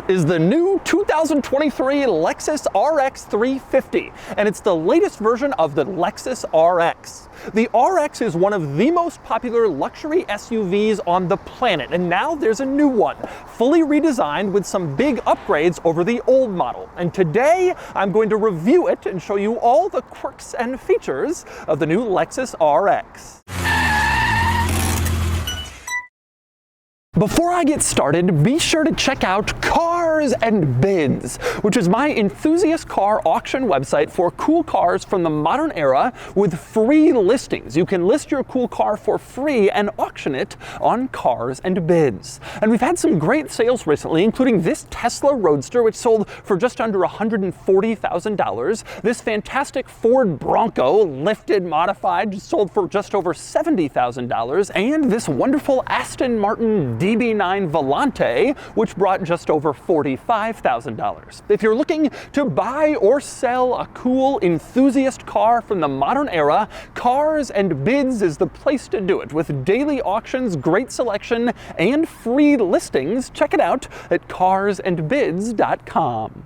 is the new 2023 Lexus RX 350, and it's the latest version of the Lexus RX. The RX is one of the most popular luxury SUVs on the planet, and now there's a new one, fully redesigned with some big upgrades over the old model. And today, I'm going to review it and show you all the quirks and features of the new Lexus RX. Before I get started, be sure to check out Cars and Bids, which is my enthusiast car auction website for cool cars from the modern era with free listings. You can list your cool car for free and auction it on Cars and Bids. And we've had some great sales recently, including this Tesla Roadster, which sold for just under $140,000. This fantastic Ford Bronco, lifted, modified, sold for just over $70,000. And this wonderful Aston Martin DB9 Volante, which brought just over $45,000. If you're looking to buy or sell a cool enthusiast car from the modern era, Cars and Bids is the place to do it. With daily auctions, great selection, and free listings, check it out at carsandbids.com.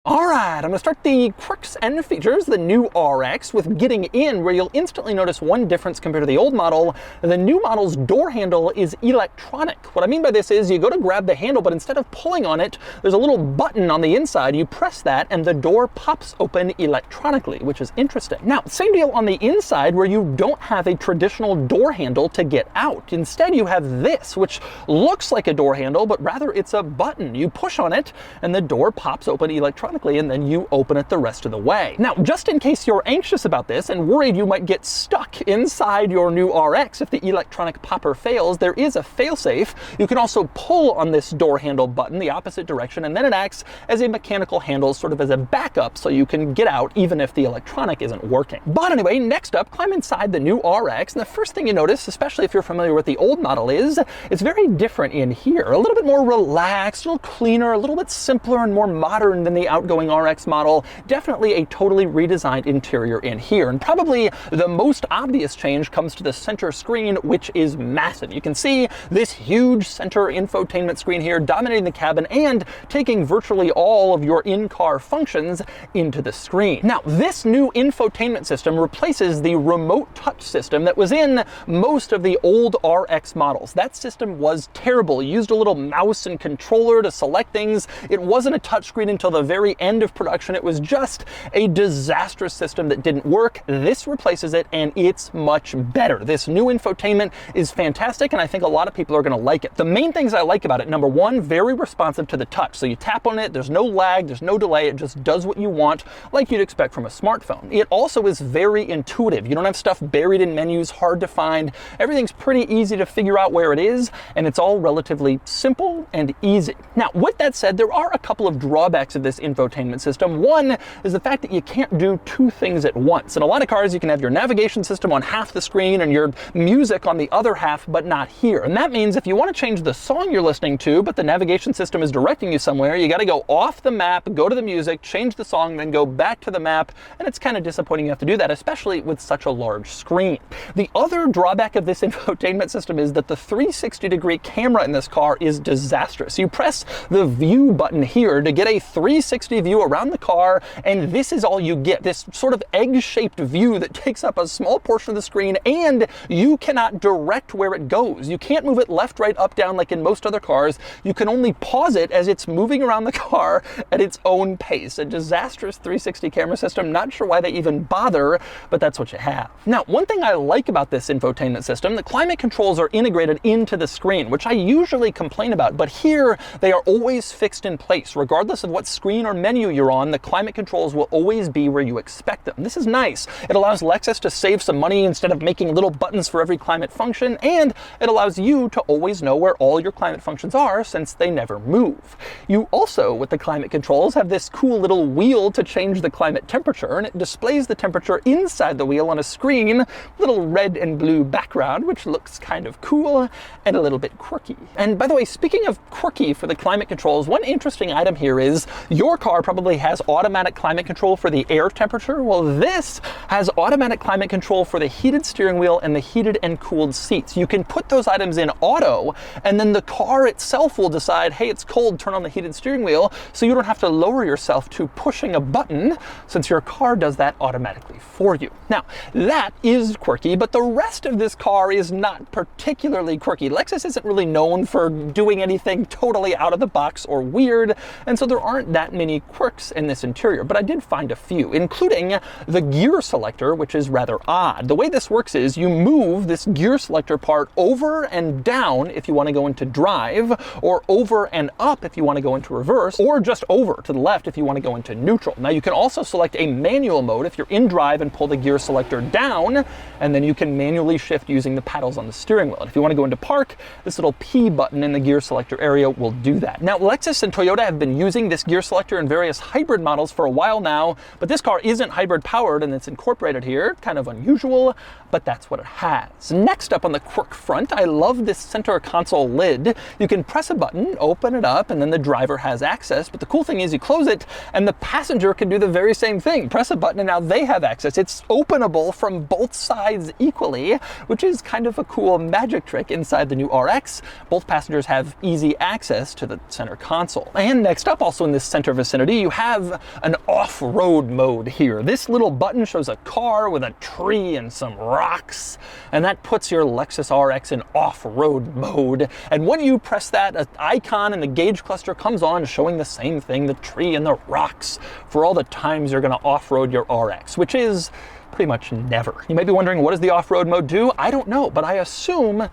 Alright, I'm going to start the quirks and features, the new RX, with getting in, where you'll instantly notice one difference compared to the old model. The new model's door handle is electronic. What I mean by this is you go to grab the handle, but instead of pulling on it, there's a little button on the inside. You press that and the door pops open electronically, which is interesting. Now, same deal on the inside, where you don't have a traditional door handle to get out. Instead, you have this, which looks like a door handle, but rather it's a button. You push on it and the door pops open electronically, and then you open it the rest of the way. Now, just in case you're anxious about this and worried you might get stuck inside your new RX if the electronic popper fails, there is a failsafe. You can also pull on this door handle button the opposite direction, and then it acts as a mechanical handle, sort of as a backup, so you can get out even if the electronic isn't working. But anyway, next up, climb inside the new RX, and the first thing you notice, especially if you're familiar with the old model, is it's very different in here. A little bit more relaxed, a little cleaner, a little bit simpler and more modern than the outgoing RX model. Definitely a totally redesigned interior in here. And probably the most obvious change comes to the center screen, which is massive. You can see this huge center infotainment screen here dominating the cabin and taking virtually all of your in-car functions into the screen. Now, this new infotainment system replaces the remote touch system that was in most of the old RX models. That system was terrible. It used a little mouse and controller to select things. It wasn't a touchscreen until the very end of production. It was just a disastrous system that didn't work. This replaces it, and it's much better. This new infotainment is fantastic, and I think a lot of people are going to like it. The main things I like about it: number one, very responsive to the touch. So you tap on it, there's no lag, there's no delay, it just does what you want, like you'd expect from a smartphone. It also is very intuitive. You don't have stuff buried in menus, hard to find. Everything's pretty easy to figure out where it is, and it's all relatively simple and easy. Now, with that said, there are a couple of drawbacks of this infotainment system. One is the fact that you can't do two things at once. In a lot of cars, you can have your navigation system on half the screen and your music on the other half, but not here. And that means if you want to change the song you're listening to, but the navigation system is directing you somewhere, you got to go off the map, go to the music, change the song, then go back to the map, and it's kind of disappointing you have to do that, especially with such a large screen. The other drawback of this infotainment system is that the 360-degree camera in this car is disastrous. You press the view button here to get a 360 view around the car, and this is all you get. This sort of egg-shaped view that takes up a small portion of the screen, and you cannot direct where it goes. You can't move it left, right, up, down like in most other cars. You can only pause it as it's moving around the car at its own pace. A disastrous 360 camera system. Not sure why they even bother, but that's what you have. Now, one thing I like about this infotainment system, the climate controls are integrated into the screen, which I usually complain about, but here they are always fixed in place. Regardless of what screen or menu you're on, the climate controls will always be where you expect them. This is nice. It allows Lexus to save some money instead of making little buttons for every climate function, and it allows you to always know where all your climate functions are since they never move. You also, with the climate controls, have this cool little wheel to change the climate temperature, and it displays the temperature inside the wheel on a screen, little red and blue background, which looks kind of cool and a little bit quirky. And by the way, speaking of quirky for the climate controls, one interesting item here is your car probably has automatic climate control for the air temperature. Well, this has automatic climate control for the heated steering wheel and the heated and cooled seats. You can put those items in auto, and then the car itself will decide, hey, it's cold, turn on the heated steering wheel, so you don't have to lower yourself to pushing a button, since your car does that automatically for you. Now, that is quirky, but the rest of this car is not particularly quirky. Lexus isn't really known for doing anything totally out of the box or weird, and so there aren't that many quirks in this interior, but I did find a few, including the gear selector, which is rather odd. The way this works is you move this gear selector part over and down if you want to go into drive, or over and up if you want to go into reverse, or just over to the left if you want to go into neutral. Now, you can also select a manual mode if you're in drive and pull the gear selector down, and then you can manually shift using the paddles on the steering wheel. And if you want to go into park, this little P button in the gear selector area will do that. Now, Lexus and Toyota have been using this gear selector in various hybrid models for a while now, but this car isn't hybrid powered and it's incorporated here. Kind of unusual, but that's what it has. Next up on the quirk front, I love this center console lid. You can press a button, open it up, and then the driver has access, but the cool thing is you close it and the passenger can do the very same thing. Press a button and now they have access. It's openable from both sides equally, which is kind of a cool magic trick inside the new RX. Both passengers have easy access to the center console. And next up, also in this center vicinity, you have an off-road mode here. This little button shows a car with a tree and some rocks, and that puts your Lexus RX in off-road mode. And when you press that, an icon in the gauge cluster comes on showing the same thing, the tree and the rocks, for all the times you're gonna off-road your RX, which is pretty much never. You might be wondering, what does the off-road mode do? I don't know, but I assume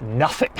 nothing.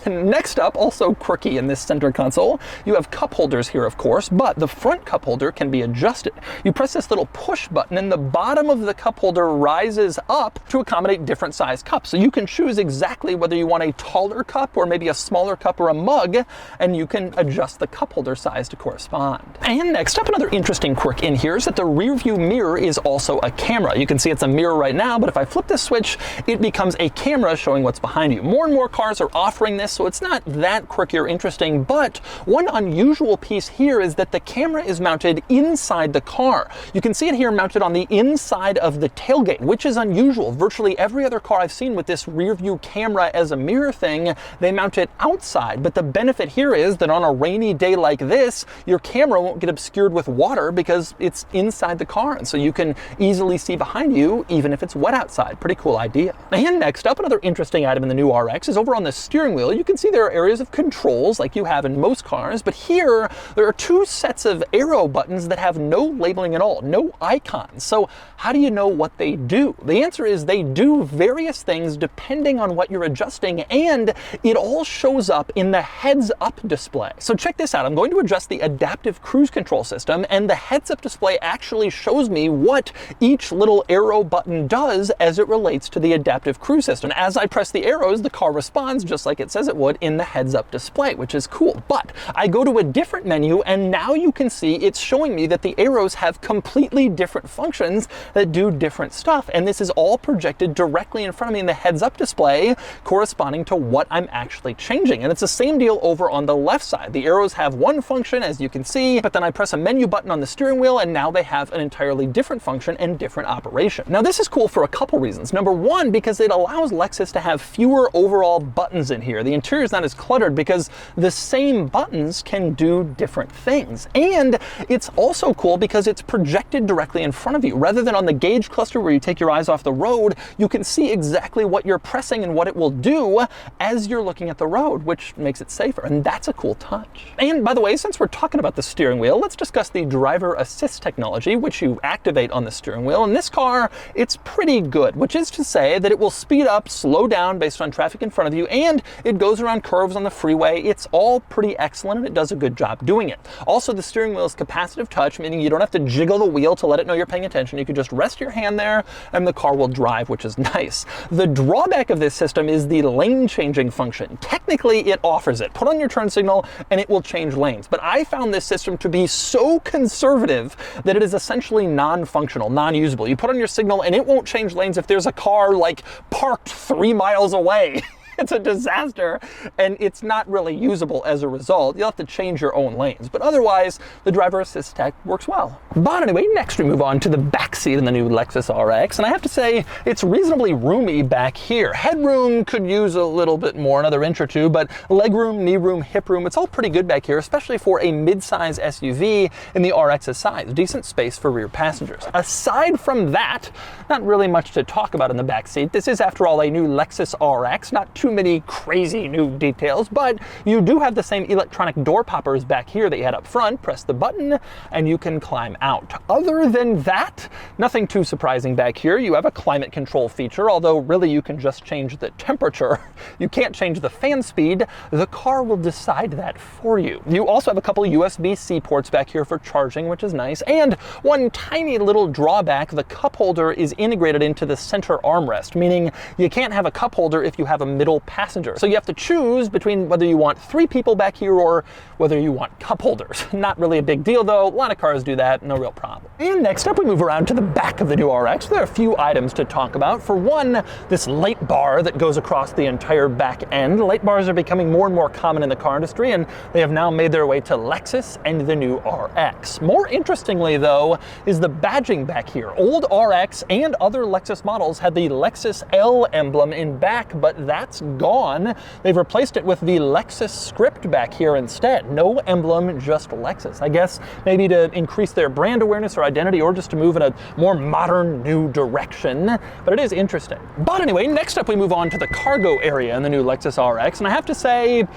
Next up, also quirky in this center console, you have cup holders here, of course, but the front cup holder can be adjusted. You press this little push button and the bottom of the cup holder rises up to accommodate different size cups. So you can choose exactly whether you want a taller cup or maybe a smaller cup or a mug, and you can adjust the cup holder size to correspond. And next up, another interesting quirk in here is that the rear view mirror is also a camera. You can see it's a mirror right now, but if I flip this switch, it becomes a camera showing what's behind you. More and more cars are offering this, so it's not that quirky or interesting, but one unusual piece here is that the camera is mounted inside the car. You can see it here mounted on the inside of the tailgate, which is unusual. Virtually every other car I've seen with this rear view camera as a mirror thing, they mount it outside. But the benefit here is that on a rainy day like this, your camera won't get obscured with water because it's inside the car, and so you can easily see behind you even if it's wet outside. Pretty cool idea. And next up, another interesting item in the new RX is over on the steering wheel. You can see there are areas of controls like you have in most cars, but here there are two sets of arrow buttons that have no labeling at all, no icons. So how do you know what they do? The answer is they do various things depending on what you're adjusting, and it all shows up in the heads-up display. So check this out. I'm going to adjust the adaptive cruise control system, and the heads-up display actually shows me what each little arrow button does as it relates to the adaptive cruise system. As I press the arrows, the car responds just like it says it would in the heads-up display, which is cool. But I go to a different menu, and now you can see it's showing me that the arrows have completely different functions that do different stuff, and this is all projected directly in front of me in the heads-up display, corresponding to what I'm actually changing. And it's the same deal over on the left side. The arrows have one function, as you can see, but then I press a menu button on the steering wheel, and now they have an entirely different function and different operation. Now, this is cool for a couple reasons. Number one, because it allows Lexus to have fewer overall buttons in here. The interior is not as cluttered because the same buttons can do different things. And it's also cool because it's projected directly in front of you. Rather than on the gauge cluster where you take your eyes off the road, you can see exactly what you're pressing and what it will do as you're looking at the road, which makes it safer. And that's a cool touch. And by the way, since we're talking about the steering wheel, let's discuss the driver assist technology, which you activate on the steering wheel. In this car, it's pretty good, which is to say that it will speed up, slow down based on traffic in front of you, and it goes around curves on the freeway. It's all pretty excellent, and it does a good job doing it. Also, the steering wheel is capacitive touch, meaning you don't have to jiggle the wheel to let it know you're paying attention. You can just rest your hand there and the car will drive, which is nice. The drawback of this system is the lane changing function. Technically, it offers it. Put on your turn signal and it will change lanes. But I found this system to be so conservative that it is essentially non-functional, non-usable. You put on your signal and it won't change lanes if there's a car like parked 3 miles away. It's a disaster, and it's not really usable as a result. You'll have to change your own lanes, but otherwise, the driver assist tech works well. But anyway, next we move on to the back seat in the new Lexus RX, and I have to say, it's reasonably roomy back here. Headroom could use a little bit more, another inch or two, but legroom, knee room, hip room, it's all pretty good back here, especially for a mid-size SUV in the RX's size. Decent space for rear passengers. Aside from that, not really much to talk about in the back seat. This is, after all, a new Lexus RX. Not too many crazy new details, but you do have the same electronic door poppers back here that you had up front. Press the button and you can climb out. Other than that, nothing too surprising back here. You have a climate control feature, although really you can just change the temperature. You can't change the fan speed. The car will decide that for you. You also have a couple USB-C ports back here for charging, which is nice. And one tiny little drawback, the cup holder is integrated into the center armrest, meaning you can't have a cup holder if you have a middle passenger. So you have to choose between whether you want 3 people back here or whether you want cup holders. Not really a big deal though. A lot of cars do that, no real problem. And next up we move around to the back of the new RX. There are a few items to talk about. For one, this light bar that goes across the entire back end. Light bars are becoming more and more common in the car industry, and they have now made their way to Lexus and the new RX. More interestingly though, is the badging back here. Old RX and other Lexus models had the Lexus L emblem in back, but that's gone. They've replaced it with the Lexus script back here instead. No emblem, just Lexus. I guess maybe to increase their brand awareness or identity, or just to move in a more modern new direction, but it is interesting. But anyway, next up we move on to the cargo area in the new Lexus RX, and I have to say,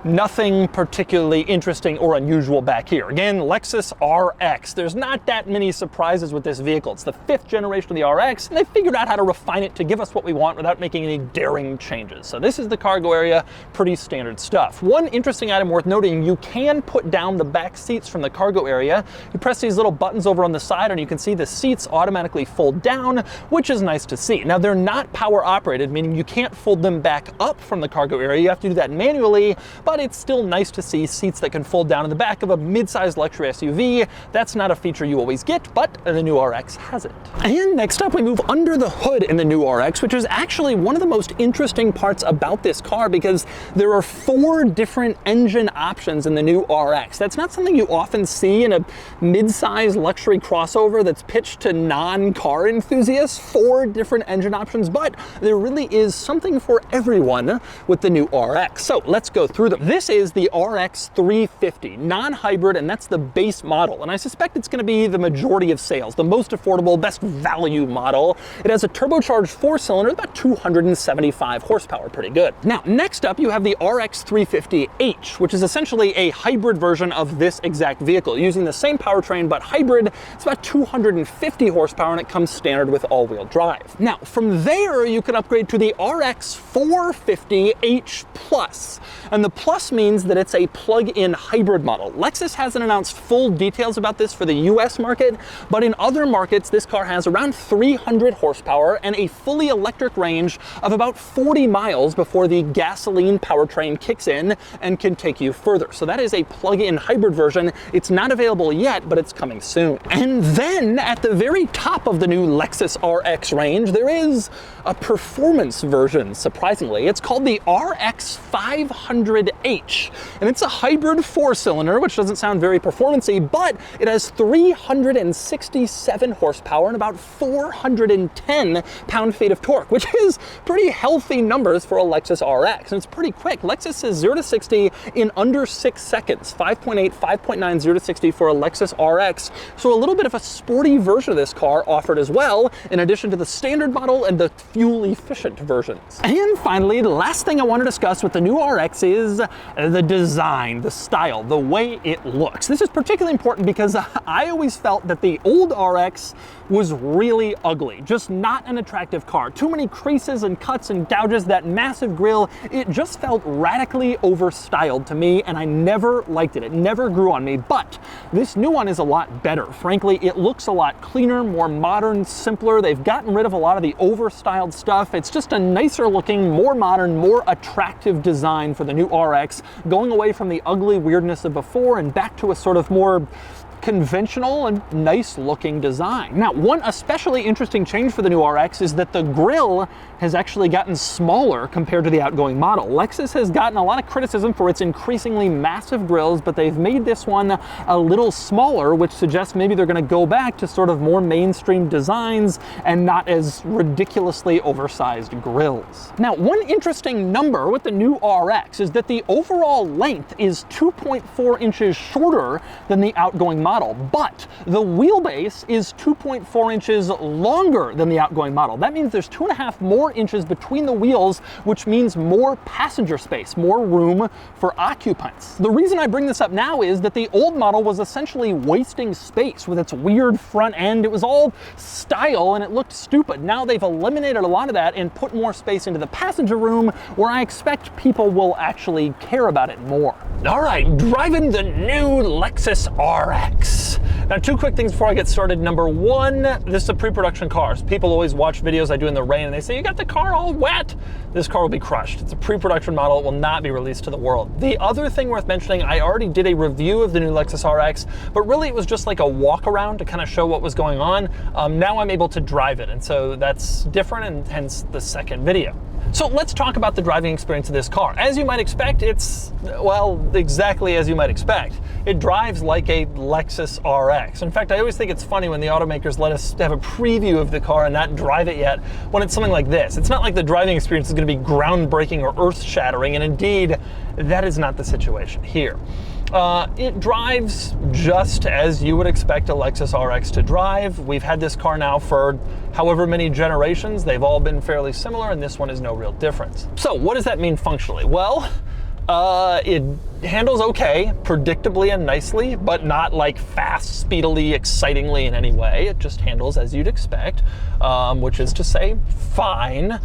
nothing particularly interesting or unusual back here. Again, Lexus RX. There's not that many surprises with this vehicle. It's the 5th generation of the RX, and they figured out how to refine it to give us what we want without making any daring changes. So this is the cargo area, pretty standard stuff. One interesting item worth noting, you can put down the back seats from the cargo area. You press these little buttons over on the side and you can see the seats automatically fold down, which is nice to see. Now they're not power operated, meaning you can't fold them back up from the cargo area. You have to do that manually, but it's still nice to see seats that can fold down in the back of a mid-sized luxury SUV. That's not a feature you always get, but the new RX has it. And next up we move under the hood in the new RX, which is actually one of the most interesting parts about this car because there are 4 different engine options in the new RX. That's not something you often see in a mid-sized luxury crossover that's pitched to non-car enthusiasts. 4 different engine options, but there really is something for everyone with the new RX. So let's go through them. This is the RX 350, non-hybrid, and that's the base model. And I suspect it's going to be the majority of sales, the most affordable, best value model. It has a turbocharged 4-cylinder, about 275 horsepower, pretty good. Now, next up, you have the RX 350H, which is essentially a hybrid version of this exact vehicle, using the same powertrain, but hybrid. It's about 250 horsepower, and it comes standard with all-wheel drive. Now, from there, you can upgrade to the RX 450H Plus, and the Plus means that it's a plug-in hybrid model. Lexus hasn't announced full details about this for the US market, but in other markets, this car has around 300 horsepower and a fully electric range of about 40 miles before the gasoline powertrain kicks in and can take you further. So that is a plug-in hybrid version. It's not available yet, but it's coming soon. And then at the very top of the new Lexus RX range, there is a performance version, surprisingly. It's called the RX 500H, and it's a hybrid 4-cylinder, which doesn't sound very performance-y, but it has 367 horsepower and about 410 pound-feet of torque, which is pretty healthy numbers for a Lexus RX, and it's pretty quick. Lexus says 0 to 60 in under 6 seconds, 5.8, 5.9, 0 to 60 for a Lexus RX, so a little bit of a sporty version of this car offered as well, in addition to the standard model and the fuel-efficient versions. And finally, the last thing I want to discuss with the new RX is the design, the style, the way it looks. This is particularly important because I always felt that the old RX was really ugly, just not an attractive car. Too many creases and cuts and gouges, that massive grille, it just felt radically overstyled to me, and I never liked it. It never grew on me, but this new one is a lot better. Frankly, it looks a lot cleaner, more modern, simpler. They've gotten rid of a lot of the overstyled stuff. It's just a nicer looking, more modern, more attractive design for the new RX, going away from the ugly weirdness of before and back to a sort of more conventional and nice looking design. Now, one especially interesting change for the new RX is that the grille has actually gotten smaller compared to the outgoing model. Lexus has gotten a lot of criticism for its increasingly massive grilles, but they've made this one a little smaller, which suggests maybe they're going to go back to sort of more mainstream designs and not as ridiculously oversized grilles. Now, one interesting number with the new RX is that the overall length is 2.4 inches shorter than the outgoing model, but the wheelbase is 2.4 inches longer than the outgoing model. That means there's 2.5 more inches between the wheels, which means more passenger space, more room for occupants. The reason I bring this up now is that the old model was essentially wasting space with its weird front end. It was all style and it looked stupid. Now they've eliminated a lot of that and put more space into the passenger room, where I expect people will actually care about it more. All right, driving the new Lexus RX. Now, two quick things before I get started. Number one, this is a pre-production car. So people always watch videos I do in the rain and they say, you got the car all wet. This car will be crushed. It's a pre-production model. It will not be released to the world. The other thing worth mentioning, I already did a review of the new Lexus RX, but really it was just like a walk around to kind of show what was going on. Now I'm able to drive it, and so that's different, and hence the second video. So let's talk about the driving experience of this car. As you might expect, it's, well, exactly as you might expect. It drives like a Lexus RX. In fact, I always think it's funny when the automakers let us have a preview of the car and not drive it yet, when it's something like this. It's not like the driving experience is going to be groundbreaking or earth-shattering, and indeed, that is not the situation here. It drives just as you would expect a Lexus RX to drive. We've had this car now for however many generations. They've all been fairly similar, and this one is no real difference. So what does that mean functionally? Well, it handles okay, predictably and nicely, but not like fast, speedily, excitingly in any way. It just handles as you'd expect, which is to say, fine.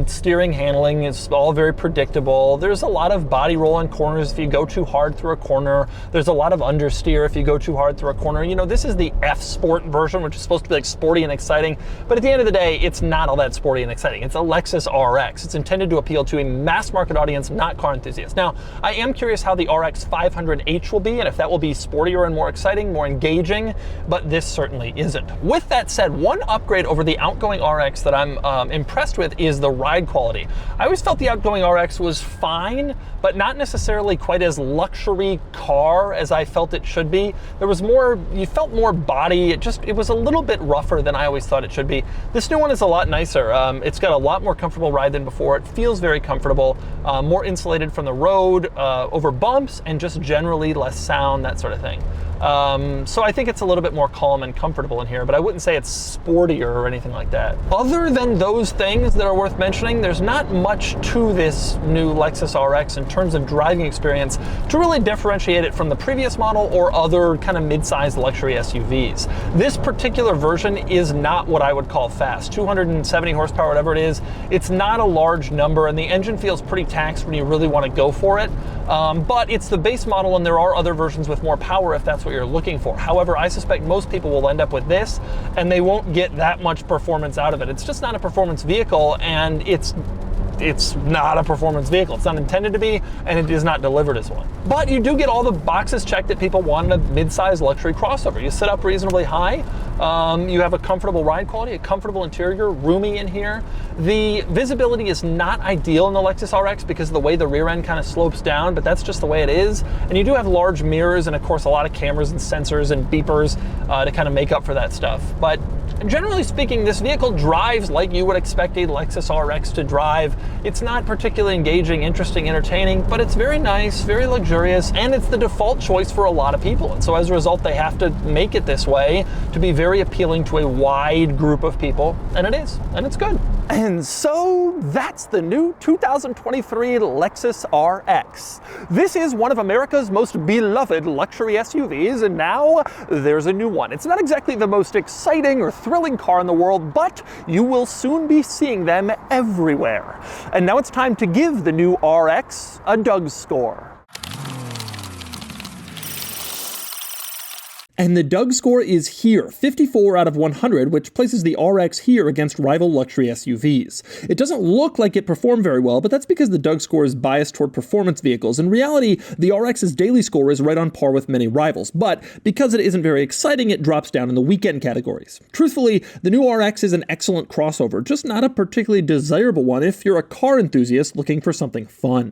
Steering, handling is all very predictable. There's a lot of body roll in corners if you go too hard through a corner. There's a lot of understeer if you go too hard through a corner. You know, this is the F Sport version, which is supposed to be like sporty and exciting, but at the end of the day, it's not all that sporty and exciting. It's a Lexus RX. It's intended to appeal to a mass market audience, not car enthusiasts. Now, I am curious how the RX 500h will be, and if that will be sportier and more exciting, more engaging, but this certainly isn't. With that said, one upgrade over the outgoing RX that I'm impressed with is the ride quality. I always felt the outgoing RX was fine, but not necessarily quite as luxury car as I felt it should be. There was more, you felt more body. It was a little bit rougher than I always thought it should be. This new one is a lot nicer. It's got a lot more comfortable ride than before. It feels very comfortable, more insulated from the road, over bumps, and just generally less sound, that sort of thing. So I think it's a little bit more calm and comfortable in here, but I wouldn't say it's sportier or anything like that. Other than those things that are worth mentioning, there's not much to this new Lexus RX in terms of driving experience to really differentiate it from the previous model or other kind of mid-sized luxury SUVs. This particular version is not what I would call fast. 270 horsepower, whatever it is, it's not a large number, and the engine feels pretty taxed when you really want to go for it. But it's the base model, and there are other versions with more power if that's what you're looking for. However, I suspect most people will end up with this, and they won't get that much performance out of it. It's just not a performance vehicle, and it's not a performance vehicle. It's not intended to be, and it is not delivered as one. But you do get all the boxes checked that people want in a mid-size luxury crossover. You sit up reasonably high, you have a comfortable ride quality, a comfortable interior, roomy in here. The visibility is not ideal in the Lexus RX because of the way the rear end kind of slopes down, but that's just the way it is. And you do have large mirrors and of course a lot of cameras and sensors and beepers to kind of make up for that stuff. But generally speaking, this vehicle drives like you would expect a Lexus RX to drive. It's not particularly engaging, interesting, entertaining, but it's very nice, very luxurious, and it's the default choice for a lot of people. And so as a result, they have to make it this way to be very appealing to a wide group of people, and it is, and it's good. And so that's the new 2023 Lexus RX. This is one of America's most beloved luxury SUVs, and now there's a new one. It's not exactly the most exciting or thrilling car in the world, but you will soon be seeing them everywhere. And now it's time to give the new RX a DOUGSCORE. And the DOUGSCORE is here, 54 out of 100, which places the RX here against rival luxury SUVs. It doesn't look like it performed very well, but that's because the DOUGSCORE is biased toward performance vehicles. In reality, the RX's daily score is right on par with many rivals, but because it isn't very exciting, it drops down in the weekend categories. Truthfully, the new RX is an excellent crossover, just not a particularly desirable one if you're a car enthusiast looking for something fun.